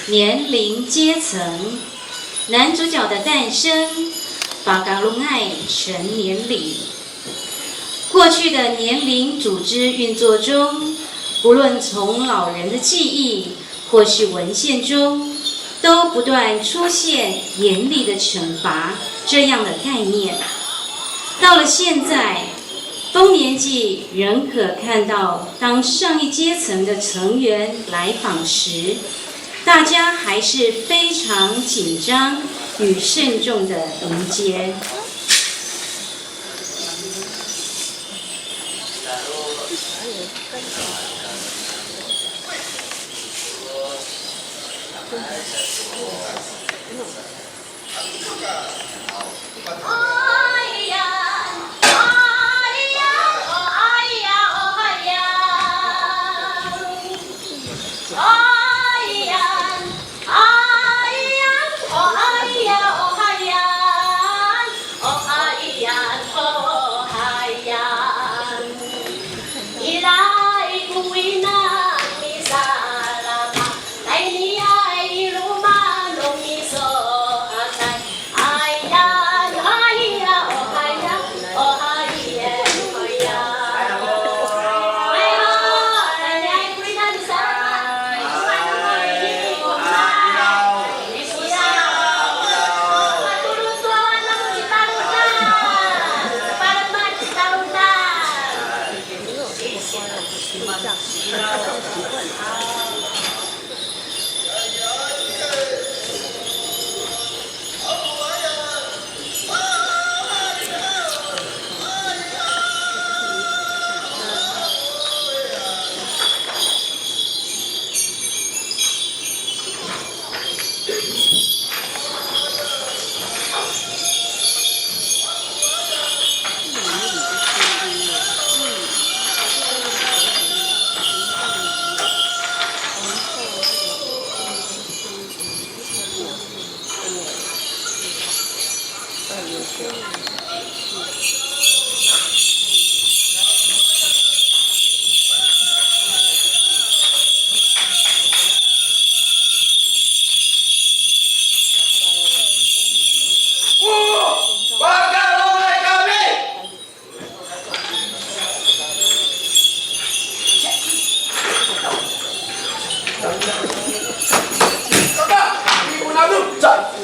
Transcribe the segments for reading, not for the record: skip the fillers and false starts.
年龄阶层，男主角的诞生，把嘎隆爱成年礼。过去的年龄组织运作中，不论从老人的记忆或是文献中，都不断出现严厉的惩罚这样的概念。到了现在，丰年祭仍可看到，当上一阶层的成员来访时，大家还是非常紧张与慎重的迎接。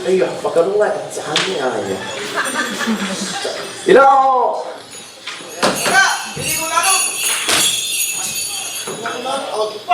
哎呀，把个拢来讲呀呀！你喽，你给我拿住！我爸。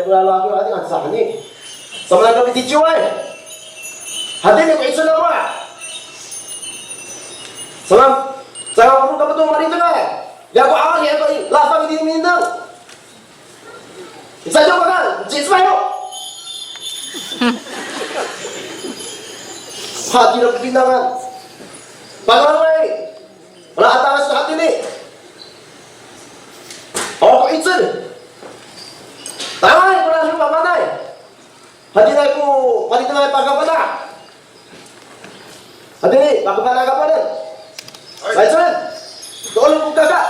pula lagi hati kan sah ni. Sama lagi di cuai. Hati ni kau isu nama. Salam. Saya perlu kamu tu mari tu kan. Dia aku awal dia kau lapang di minang. Saya jumpa kan, cik semua. Hati nak pindangan. Bagaimana baik? Mana atas hati ni? Oh, kau izin. Tangan aku nak jumpa mana? Hati aku, mari tengah pakai pada. Hati ni, pakai pada apa ni? Baik sen. Tolong buka kak.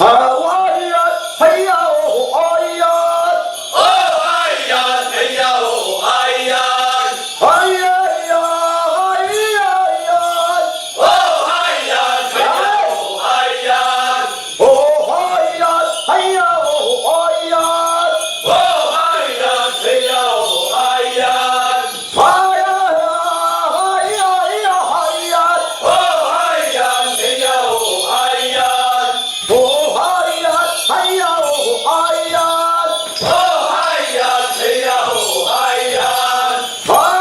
Hawaiian, hayya, hawaiian. Oh, ayat, ayat, oh, ayat. Hayya, hayya, hayya, hayya. Oh, ayat, ayat, oh, ayat. Oh, hayya, hayya, hayya. Oh, ayat, ayat, oh, ayat. Hayya, hayya, hayya, hayya. Oh, ayat, ayat, oh, ayat. Oh, hayya, hayya, hayya. Oh, ayat, ayat, oh,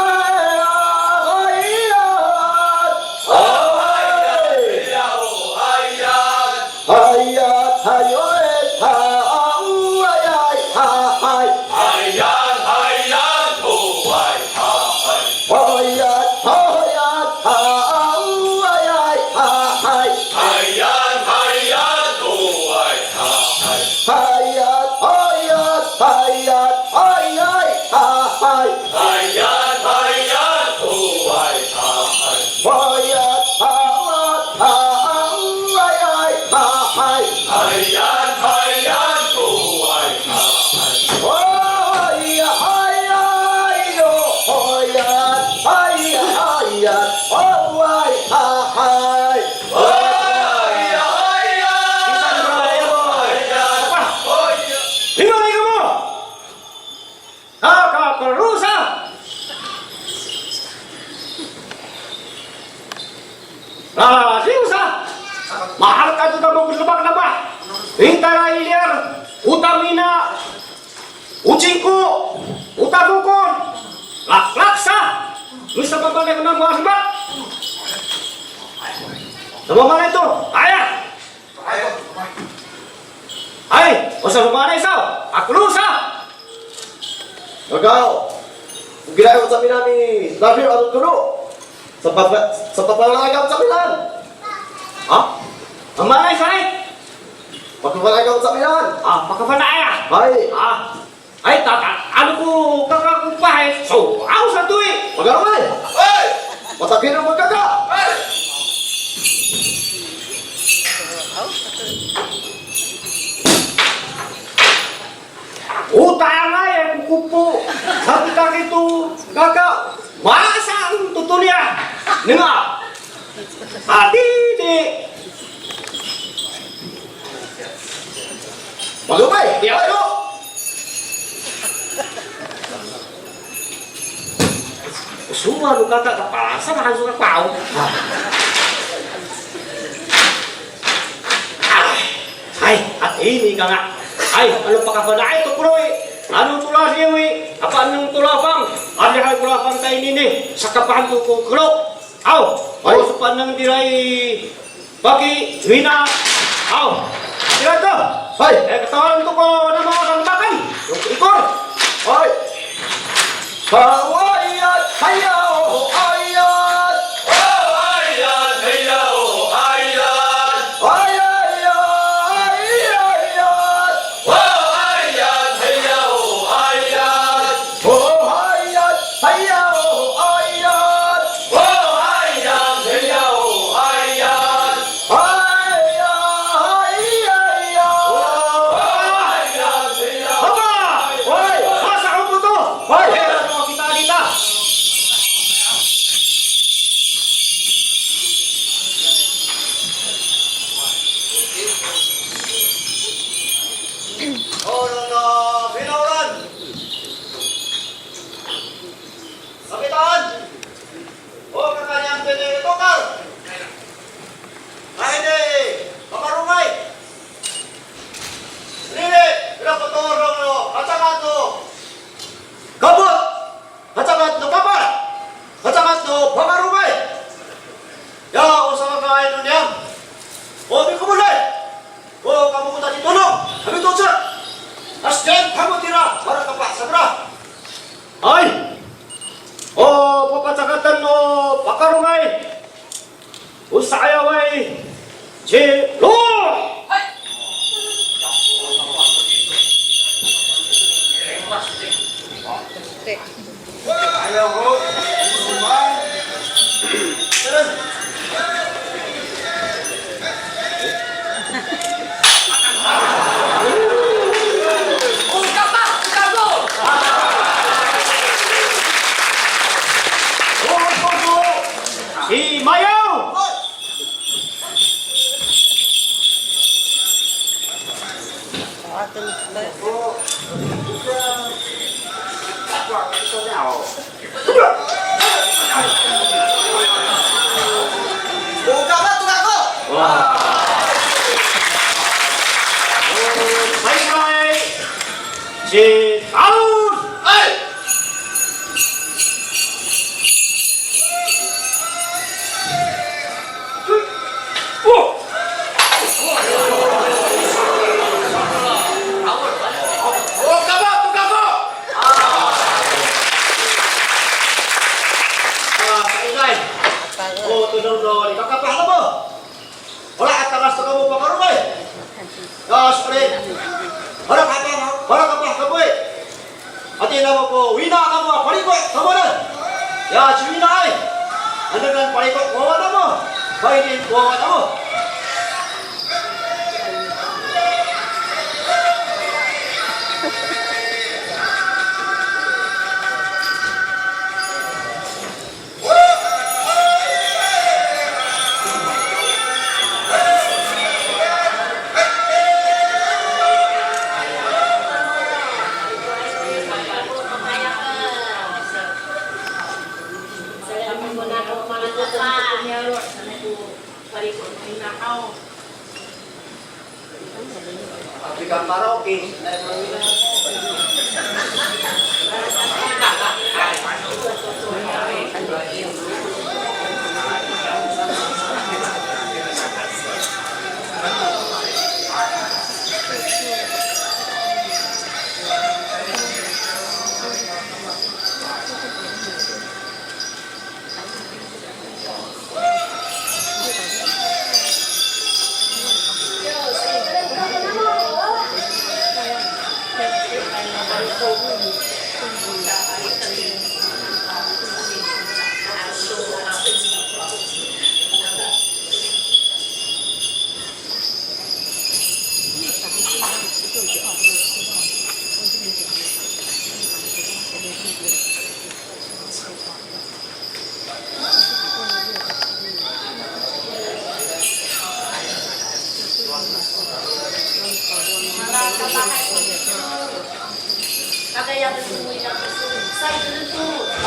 ayat. Oh, ayat, ayat, oh, ayat. Ayat, ayat, oh, ayat. Ayat, ayat, oh, ayat. Ayat, ayat, oh, ayat. Ayat, ayat, oh, ayat. Mahal ka juga mau berlebak nambah. Intara ilir, utamina, ucingku, utabukun, laksa. Lu sama balik ke nama sebab. Nama mana itu? Ayah. Hai, usah mana isau? Aku lusa. Kau, kira aku sambil ni, tapi aku dulu. Sempat lagi aku sambilan. Hah? Mana isai? Pakai lagi aku sambilan. Pakai mana ayah? Hai, Ay, ano ko kakakumpahe? So, ako sa tuwi. magaramay. Hey! Matakin ang magkaka. Hey! Utang nga yan, kukupo. Sabi ka kito, kaka, masa ang tutulia. Nga, di. Magamay. Di ako. Semua lu kata kepalasan langsung ke pau. Ay, at ini ka nga. Ay, ano pa ka pa na ito, Kuloy? Anong tula siya, wi? Apa anong tulapang? Ano hay tulapang tayo nini? Sa kapahan ko kong kulo. Aw, ay, sa panang diray. Bagi, wina. Aw, tira to. Hai, Katawan ko na mga kangbakan. Yung ikor. hai. Hawaiian, hayya, hayat. Oh, ayat, ayat, oh, ayat. Hayya, hayya, hayat. Oh, ayat, ayat, oh, ayat. Oh, hayat, hayya, hayat. Oh, ayat, ayat, oh, ayat. Hayya, hayya, hayat. Oh, ayat, ayat, Aba! Hoy! Masa ko po to! Hoy! Eh, ano kita dito? pakarungay. Usayaway. Jelo. Ayaw ko. Sumay. Si Mayaw. Buka ba tukang ko? Bye-bye. Si Taun. Ay! Buka ba tukang ko? Ingay. Oh, tunong-tunong. Kakapah ka mo. Wala at talas na kamu pakarumay. Ya, sulit. Wala kapah ka mo eh. Ati na mo po, wina ka mo, palikot, kamu na. Ya, si wina ay. Ano kan palikot, kawa na mo. Bainin, kawa na mo. African karaoke.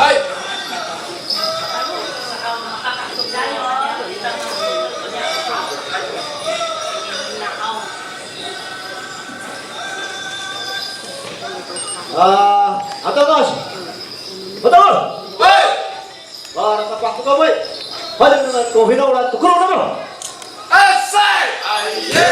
Ay! Ato bos. Betul. Ay! Para kapah ka mo eh. Pada dengan ko hinaw na tukuro na mo. Asay! Ay!